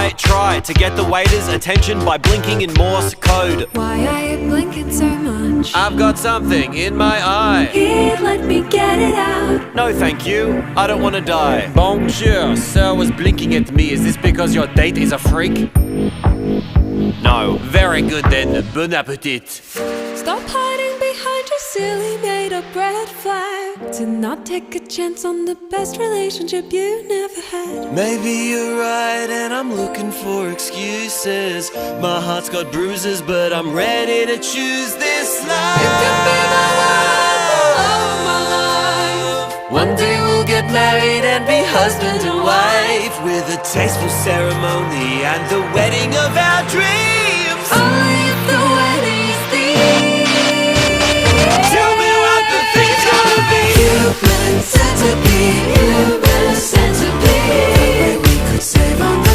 I try to get the waiter's attention by blinking in Morse code. Why are you blinking so much? I've got something in my eye. Here, let me get it out. No thank you, I don't want to die. Bonjour, sir was blinking at me. Is this because your date is a freak? No. Very good then, bon appetit. Stop hiding behind your silly made-up red flag. To not take a chance on the best relationship you never had. Maybe you're right and I'm looking for excuses. My heart's got bruises but I'm ready to choose this life. You can be my world, the love of my life. One day we'll get married and be husband and wife, with a tasteful ceremony and the wedding of our dreams. Only if the wedding is these. Tell me what the thing's gonna be. Human centipede, human centipede.